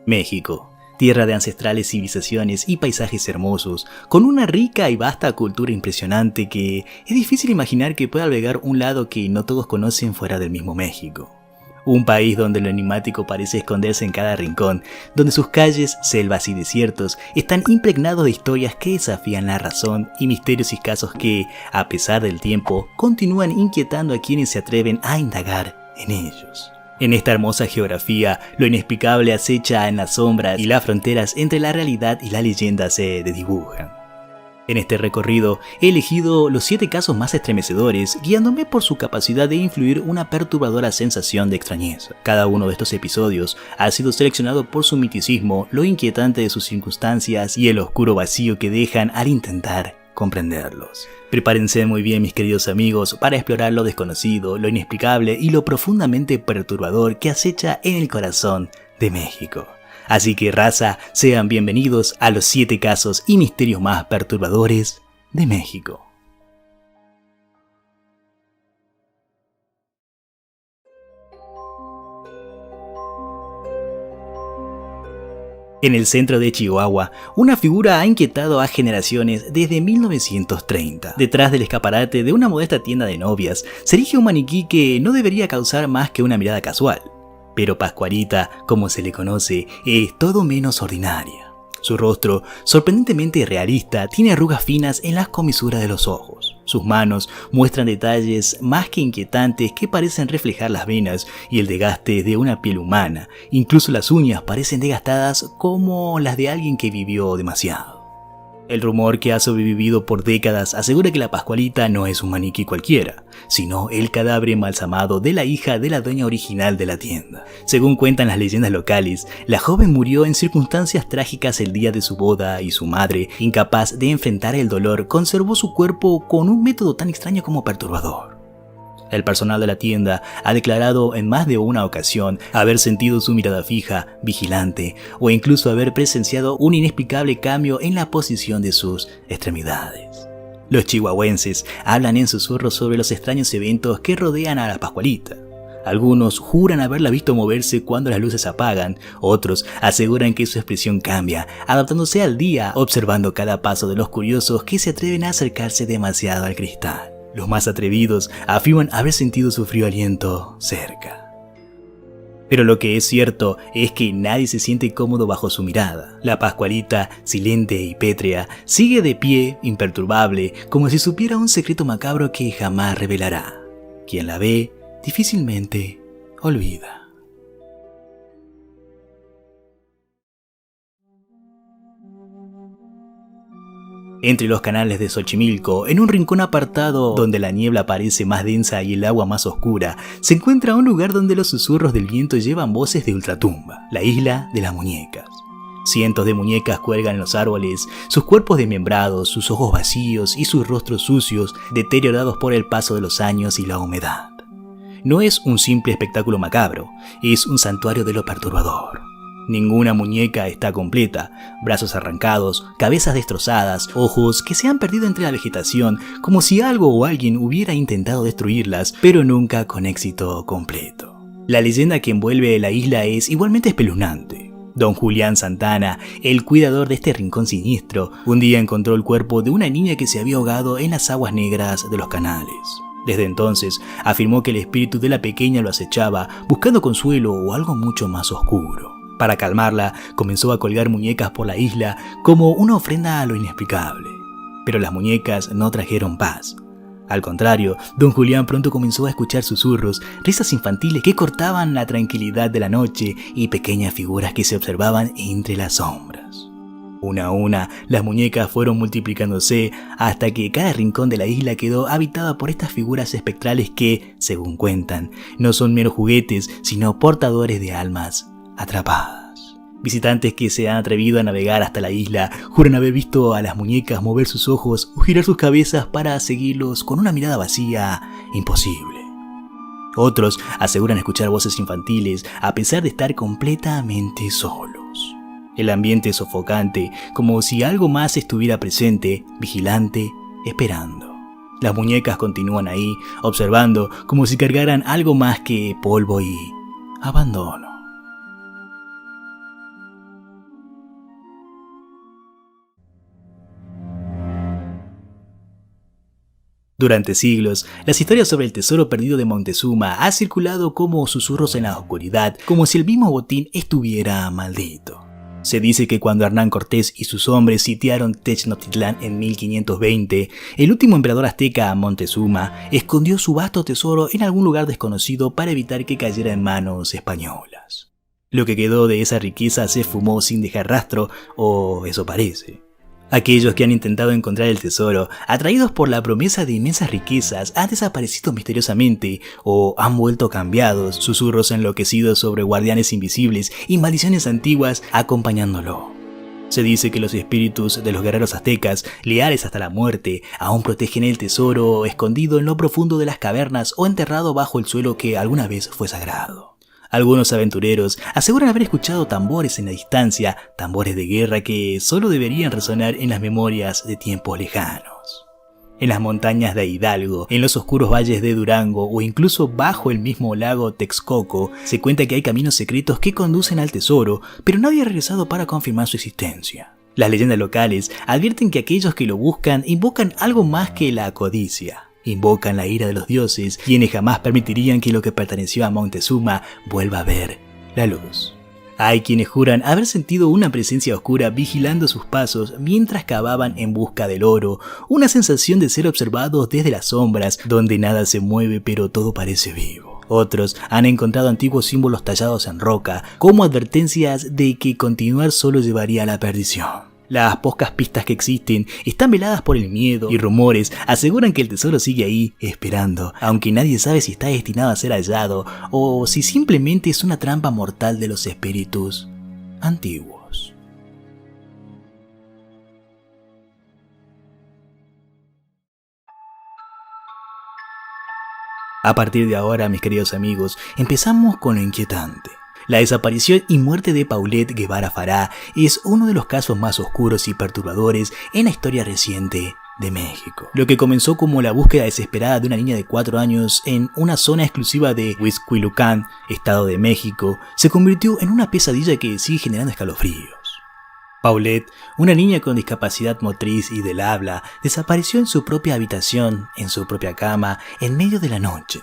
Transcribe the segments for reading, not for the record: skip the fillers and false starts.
México, tierra de ancestrales civilizaciones y paisajes hermosos, con una rica y vasta cultura impresionante que es difícil imaginar que pueda albergar un lado que no todos conocen fuera del mismo México. Un país donde lo enigmático parece esconderse en cada rincón, donde sus calles, selvas y desiertos están impregnados de historias que desafían la razón y misterios y casos que, a pesar del tiempo, continúan inquietando a quienes se atreven a indagar en ellos. En esta hermosa geografía, lo inexplicable acecha en las sombras y las fronteras entre la realidad y la leyenda se desdibujan. En este recorrido he elegido los 7 casos más estremecedores, guiándome por su capacidad de influir una perturbadora sensación de extrañeza. Cada uno de estos episodios ha sido seleccionado por su miticismo, lo inquietante de sus circunstancias y el oscuro vacío que dejan al intentar comprenderlos. Prepárense muy bien, mis queridos amigos, para explorar lo desconocido, lo inexplicable y lo profundamente perturbador que acecha en el corazón de México. Así que, raza, sean bienvenidos a los 7 casos y misterios más perturbadores de México. En el centro de Chihuahua, una figura ha inquietado a generaciones desde 1930. Detrás del escaparate de una modesta tienda de novias, se erige un maniquí que no debería causar más que una mirada casual. Pero Pascualita, como se le conoce, es todo menos ordinaria. Su rostro, sorprendentemente realista, tiene arrugas finas en las comisuras de los ojos. Sus manos muestran detalles más que inquietantes que parecen reflejar las venas y el desgaste de una piel humana. Incluso las uñas parecen desgastadas como las de alguien que vivió demasiado. El rumor que ha sobrevivido por décadas asegura que la Pascualita no es un maniquí cualquiera, sino el cadáver embalsamado de la hija de la dueña original de la tienda. Según cuentan las leyendas locales, la joven murió en circunstancias trágicas el día de su boda y su madre, incapaz de enfrentar el dolor, conservó su cuerpo con un método tan extraño como perturbador. El personal de la tienda ha declarado en más de una ocasión haber sentido su mirada fija, vigilante, o incluso haber presenciado un inexplicable cambio en la posición de sus extremidades. Los chihuahuenses hablan en susurros sobre los extraños eventos que rodean a la Pascualita. Algunos juran haberla visto moverse cuando las luces se apagan, otros aseguran que su expresión cambia, adaptándose al día, observando cada paso de los curiosos que se atreven a acercarse demasiado al cristal. Los más atrevidos afirman haber sentido su frío aliento cerca. Pero lo que es cierto es que nadie se siente cómodo bajo su mirada. La Pascualita, silente y pétrea, sigue de pie, imperturbable, como si supiera un secreto macabro que jamás revelará. Quien la ve, difícilmente olvida. Entre los canales de Xochimilco, en un rincón apartado donde la niebla parece más densa y el agua más oscura, se encuentra un lugar donde los susurros del viento llevan voces de ultratumba, la isla de las muñecas. Cientos de muñecas cuelgan en los árboles, sus cuerpos desmembrados, sus ojos vacíos y sus rostros sucios, deteriorados por el paso de los años y la humedad. No es un simple espectáculo macabro, es un santuario de lo perturbador. Ninguna muñeca está completa, brazos arrancados, cabezas destrozadas, ojos que se han perdido entre la vegetación, como si algo o alguien hubiera intentado destruirlas, pero nunca con éxito completo. La leyenda que envuelve la isla es igualmente espeluznante. Don Julián Santana, el cuidador de este rincón siniestro, un día encontró el cuerpo de una niña que se había ahogado en las aguas negras de los canales. Desde entonces, afirmó que el espíritu de la pequeña lo acechaba, buscando consuelo o algo mucho más oscuro. Para calmarla, comenzó a colgar muñecas por la isla como una ofrenda a lo inexplicable. Pero las muñecas no trajeron paz. Al contrario, don Julián pronto comenzó a escuchar susurros, risas infantiles que cortaban la tranquilidad de la noche y pequeñas figuras que se observaban entre las sombras. Una a una, las muñecas fueron multiplicándose hasta que cada rincón de la isla quedó habitada por estas figuras espectrales que, según cuentan, no son meros juguetes, sino portadores de almas atrapadas. Visitantes que se han atrevido a navegar hasta la isla juran haber visto a las muñecas mover sus ojos o girar sus cabezas para seguirlos con una mirada vacía imposible. Otros aseguran escuchar voces infantiles a pesar de estar completamente solos. El ambiente es sofocante, como si algo más estuviera presente, vigilante, esperando. Las muñecas continúan ahí, observando como si cargaran algo más que polvo y abandono. Durante siglos, las historias sobre el tesoro perdido de Montezuma ha circulado como susurros en la oscuridad, como si el mismo botín estuviera maldito. Se dice que cuando Hernán Cortés y sus hombres sitiaron Tenochtitlán en 1520, el último emperador azteca, Montezuma, escondió su vasto tesoro en algún lugar desconocido para evitar que cayera en manos españolas. Lo que quedó de esa riqueza se esfumó sin dejar rastro, o eso parece. Aquellos que han intentado encontrar el tesoro, atraídos por la promesa de inmensas riquezas, han desaparecido misteriosamente o han vuelto cambiados, susurros enloquecidos sobre guardianes invisibles y maldiciones antiguas acompañándolo. Se dice que los espíritus de los guerreros aztecas, leales hasta la muerte, aún protegen el tesoro escondido en lo profundo de las cavernas o enterrado bajo el suelo que alguna vez fue sagrado. Algunos aventureros aseguran haber escuchado tambores en la distancia, tambores de guerra que solo deberían resonar en las memorias de tiempos lejanos. En las montañas de Hidalgo, en los oscuros valles de Durango o incluso bajo el mismo lago Texcoco, se cuenta que hay caminos secretos que conducen al tesoro, pero nadie ha regresado para confirmar su existencia. Las leyendas locales advierten que aquellos que lo buscan invocan algo más que la codicia. Invocan la ira de los dioses, quienes jamás permitirían que lo que perteneció a Montezuma vuelva a ver la luz. Hay quienes juran haber sentido una presencia oscura vigilando sus pasos mientras cavaban en busca del oro, una sensación de ser observados desde las sombras, donde nada se mueve pero todo parece vivo. Otros han encontrado antiguos símbolos tallados en roca, como advertencias de que continuar solo llevaría a la perdición. Las pocas pistas que existen están veladas por el miedo y rumores aseguran que el tesoro sigue ahí, esperando, aunque nadie sabe si está destinado a ser hallado o si simplemente es una trampa mortal de los espíritus antiguos. A partir de ahora, mis queridos amigos, empezamos con lo inquietante. La desaparición y muerte de Paulette Guevara Farah es uno de los casos más oscuros y perturbadores en la historia reciente de México. Lo que comenzó como la búsqueda desesperada de una niña de 4 años en una zona exclusiva de Huixquilucan, Estado de México, se convirtió en una pesadilla que sigue generando escalofríos. Paulette, una niña con discapacidad motriz y del habla, desapareció en su propia habitación, en su propia cama, en medio de la noche.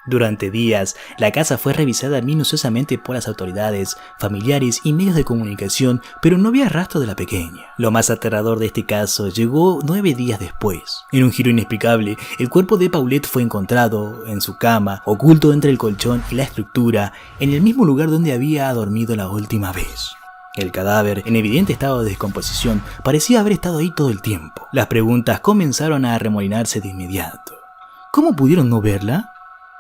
Durante días, la casa fue revisada minuciosamente por las autoridades, familiares y medios de comunicación, pero no había rastro de la pequeña. Lo más aterrador de este caso llegó 9 días después. En un giro inexplicable, el cuerpo de Paulette fue encontrado en su cama, oculto entre el colchón y la estructura, en el mismo lugar donde había dormido la última vez. El cadáver, en evidente estado de descomposición, parecía haber estado ahí todo el tiempo. Las preguntas comenzaron a arremolinarse de inmediato. ¿Cómo pudieron no verla?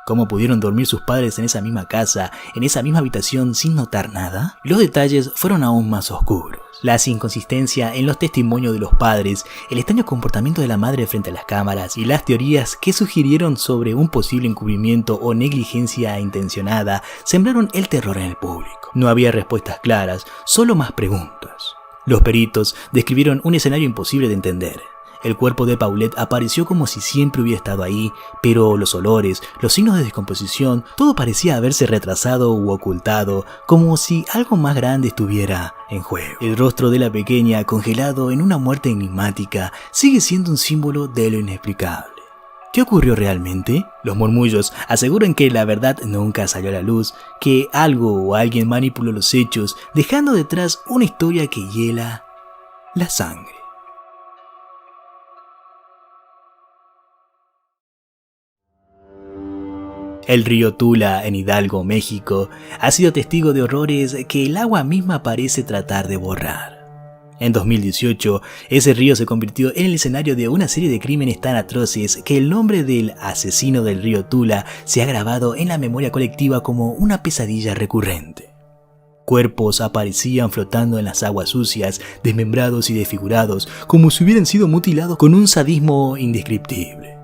¿Cómo pudieron dormir sus padres en esa misma casa, en esa misma habitación sin notar nada? Los detalles fueron aún más oscuros. La inconsistencia en los testimonios de los padres, el extraño comportamiento de la madre frente a las cámaras y las teorías que sugirieron sobre un posible encubrimiento o negligencia intencionada sembraron el terror en el público. No había respuestas claras, solo más preguntas. Los peritos describieron un escenario imposible de entender. El cuerpo de Paulette apareció como si siempre hubiera estado ahí, pero los olores, los signos de descomposición, todo parecía haberse retrasado u ocultado, como si algo más grande estuviera en juego. El rostro de la pequeña, congelado en una muerte enigmática, sigue siendo un símbolo de lo inexplicable. ¿Qué ocurrió realmente? Los murmullos aseguran que la verdad nunca salió a la luz, que algo o alguien manipuló los hechos, dejando detrás una historia que hiela la sangre. El río Tula, en Hidalgo, México, ha sido testigo de horrores que el agua misma parece tratar de borrar. En 2018, ese río se convirtió en el escenario de una serie de crímenes tan atroces que el nombre del asesino del río Tula se ha grabado en la memoria colectiva como una pesadilla recurrente. Cuerpos aparecían flotando en las aguas sucias, desmembrados y desfigurados, como si hubieran sido mutilados con un sadismo indescriptible.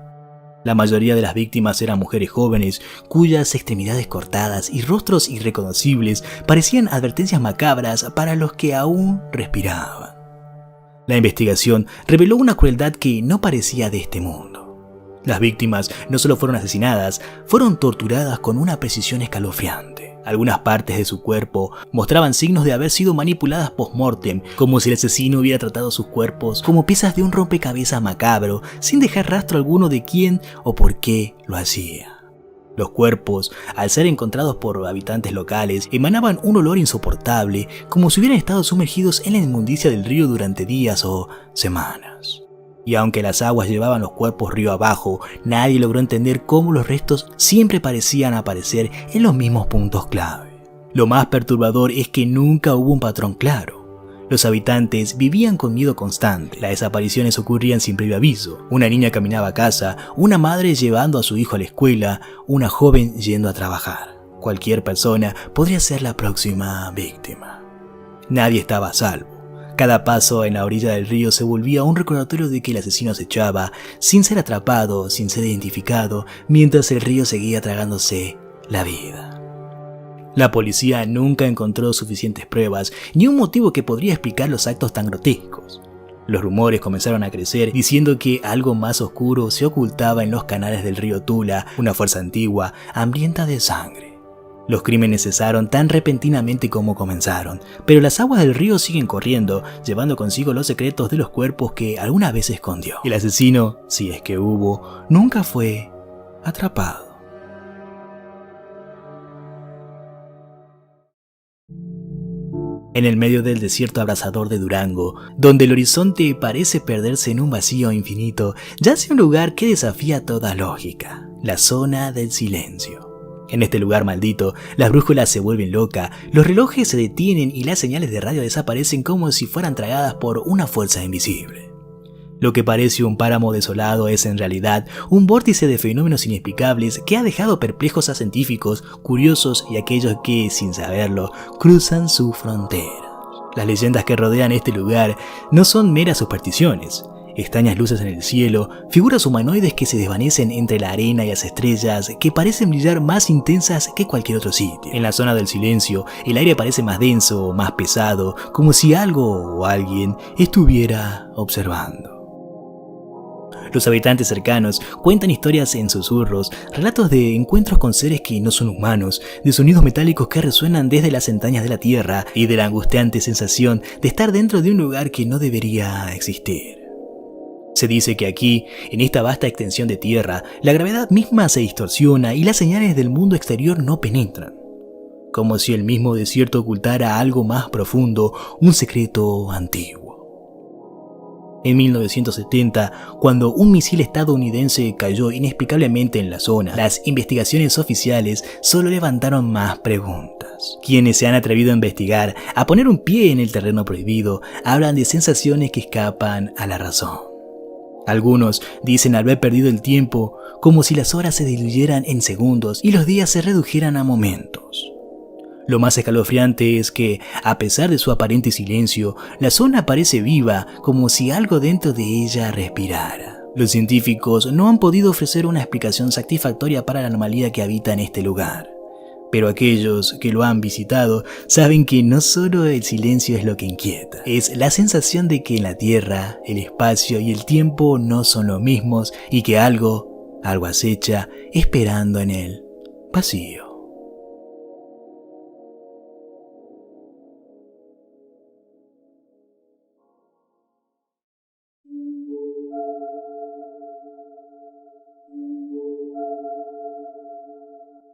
La mayoría de las víctimas eran mujeres jóvenes, cuyas extremidades cortadas y rostros irreconocibles parecían advertencias macabras para los que aún respiraban. La investigación reveló una crueldad que no parecía de este mundo. Las víctimas no solo fueron asesinadas, fueron torturadas con una precisión escalofriante. Algunas partes de su cuerpo mostraban signos de haber sido manipuladas post-mortem, como si el asesino hubiera tratado sus cuerpos como piezas de un rompecabezas macabro, sin dejar rastro alguno de quién o por qué lo hacía. Los cuerpos, al ser encontrados por habitantes locales, emanaban un olor insoportable, como si hubieran estado sumergidos en la inmundicia del río durante días o semanas. Y aunque las aguas llevaban los cuerpos río abajo, nadie logró entender cómo los restos siempre parecían aparecer en los mismos puntos clave. Lo más perturbador es que nunca hubo un patrón claro. Los habitantes vivían con miedo constante. Las desapariciones ocurrían sin previo aviso. Una niña caminaba a casa, una madre llevando a su hijo a la escuela, una joven yendo a trabajar. Cualquier persona podría ser la próxima víctima. Nadie estaba a salvo. Cada paso en la orilla del río se volvía un recordatorio de que el asesino acechaba, sin ser atrapado, sin ser identificado, mientras el río seguía tragándose la vida. La policía nunca encontró suficientes pruebas ni un motivo que podría explicar los actos tan grotescos. Los rumores comenzaron a crecer diciendo que algo más oscuro se ocultaba en los canales del río Tula, una fuerza antigua, hambrienta de sangre. Los crímenes cesaron tan repentinamente como comenzaron, pero las aguas del río siguen corriendo, llevando consigo los secretos de los cuerpos que alguna vez escondió. El asesino, si es que hubo, nunca fue atrapado. En el medio del desierto abrasador de Durango, donde el horizonte parece perderse en un vacío infinito, yace un lugar que desafía toda lógica: la zona del silencio. En este lugar maldito, las brújulas se vuelven locas, los relojes se detienen y las señales de radio desaparecen como si fueran tragadas por una fuerza invisible. Lo que parece un páramo desolado es en realidad un vórtice de fenómenos inexplicables que ha dejado perplejos a científicos, curiosos y aquellos que, sin saberlo, cruzan su frontera. Las leyendas que rodean este lugar no son meras supersticiones. Extrañas luces en el cielo, figuras humanoides que se desvanecen entre la arena y las estrellas, que parecen brillar más intensas que cualquier otro sitio. En la zona del silencio, el aire parece más denso, más pesado, como si algo o alguien estuviera observando. Los habitantes cercanos cuentan historias en susurros, relatos de encuentros con seres que no son humanos, de sonidos metálicos que resuenan desde las entrañas de la tierra y de la angustiante sensación de estar dentro de un lugar que no debería existir. Se dice que aquí, en esta vasta extensión de tierra, la gravedad misma se distorsiona y las señales del mundo exterior no penetran. Como si el mismo desierto ocultara algo más profundo, un secreto antiguo. En 1970, cuando un misil estadounidense cayó inexplicablemente en la zona, las investigaciones oficiales solo levantaron más preguntas. Quienes se han atrevido a investigar, a poner un pie en el terreno prohibido, hablan de sensaciones que escapan a la razón. Algunos dicen haber perdido el tiempo, como si las horas se diluyeran en segundos y los días se redujeran a momentos. Lo más escalofriante es que, a pesar de su aparente silencio, la zona parece viva, como si algo dentro de ella respirara. Los científicos no han podido ofrecer una explicación satisfactoria para la anomalía que habita en este lugar. Pero aquellos que lo han visitado saben que no solo el silencio es lo que inquieta, es la sensación de que en la Tierra, el espacio y el tiempo no son los mismos y que algo acecha esperando en el vacío.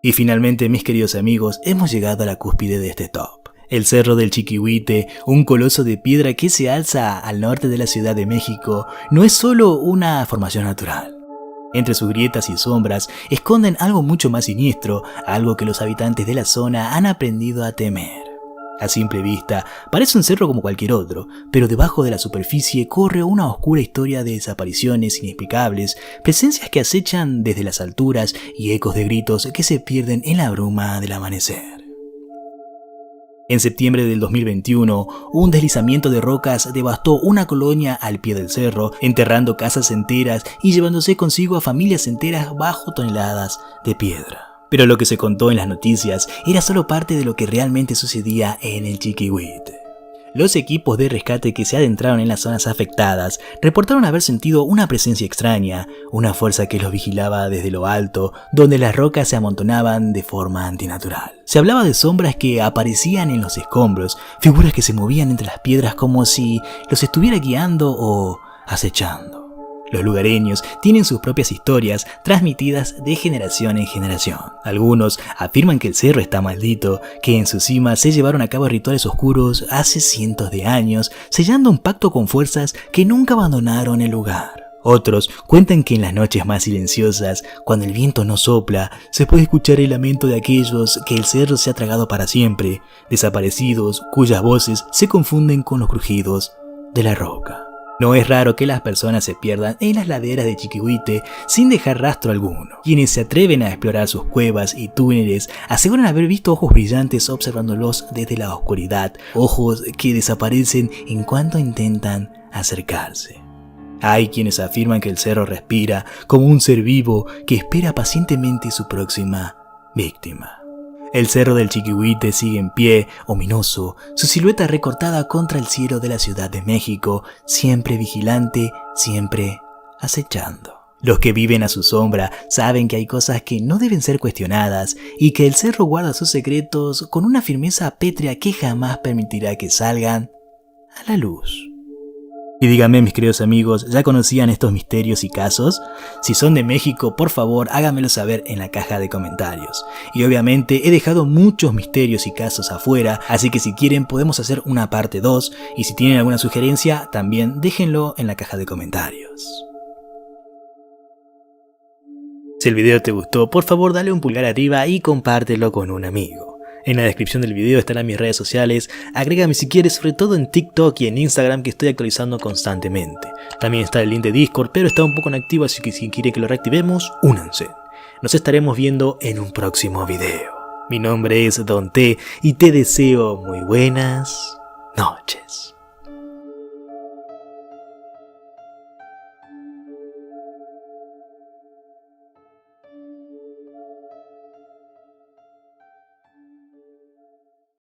Y finalmente, mis queridos amigos, hemos llegado a la cúspide de este top. El Cerro del Chiquihuite, un coloso de piedra que se alza al norte de la Ciudad de México, no es solo una formación natural. Entre sus grietas y sombras esconden algo mucho más siniestro, algo que los habitantes de la zona han aprendido a temer. A simple vista, parece un cerro como cualquier otro, pero debajo de la superficie corre una oscura historia de desapariciones inexplicables, presencias que acechan desde las alturas y ecos de gritos que se pierden en la bruma del amanecer. En septiembre del 2021, un deslizamiento de rocas devastó una colonia al pie del cerro, enterrando casas enteras y llevándose consigo a familias enteras bajo toneladas de piedra. Pero lo que se contó en las noticias era solo parte de lo que realmente sucedía en el Chiquihuite. Los equipos de rescate que se adentraron en las zonas afectadas reportaron haber sentido una presencia extraña, una fuerza que los vigilaba desde lo alto, donde las rocas se amontonaban de forma antinatural. Se hablaba de sombras que aparecían en los escombros, figuras que se movían entre las piedras como si los estuviera guiando o acechando. Los lugareños tienen sus propias historias transmitidas de generación en generación. Algunos afirman que el cerro está maldito, que en su cima se llevaron a cabo rituales oscuros hace cientos de años, sellando un pacto con fuerzas que nunca abandonaron el lugar. Otros cuentan que en las noches más silenciosas, cuando el viento no sopla, se puede escuchar el lamento de aquellos que el cerro se ha tragado para siempre, desaparecidos cuyas voces se confunden con los crujidos de la roca. No es raro que las personas se pierdan en las laderas de Chiquihuite sin dejar rastro alguno. Quienes se atreven a explorar sus cuevas y túneles aseguran haber visto ojos brillantes observándolos desde la oscuridad, ojos que desaparecen en cuanto intentan acercarse. Hay quienes afirman que el cerro respira como un ser vivo que espera pacientemente su próxima víctima. El cerro del Chiquihuite sigue en pie, ominoso, su silueta recortada contra el cielo de la Ciudad de México, siempre vigilante, siempre acechando. Los que viven a su sombra saben que hay cosas que no deben ser cuestionadas y que el cerro guarda sus secretos con una firmeza pétrea que jamás permitirá que salgan a la luz. Y díganme, mis queridos amigos, ¿ya conocían estos misterios y casos? Si son de México, por favor, háganmelo saber en la caja de comentarios. Y obviamente he dejado muchos misterios y casos afuera, así que si quieren podemos hacer una parte 2, y si tienen alguna sugerencia, también déjenlo en la caja de comentarios. Si el video te gustó, por favor dale un pulgar arriba y compártelo con un amigo. En la descripción del video estarán mis redes sociales, agrégame si quieres, sobre todo en TikTok y en Instagram, que estoy actualizando constantemente. También está el link de Discord, pero está un poco inactivo, así que si quieren que lo reactivemos, únanse. Nos estaremos viendo en un próximo video. Mi nombre es Don T y te deseo muy buenas noches.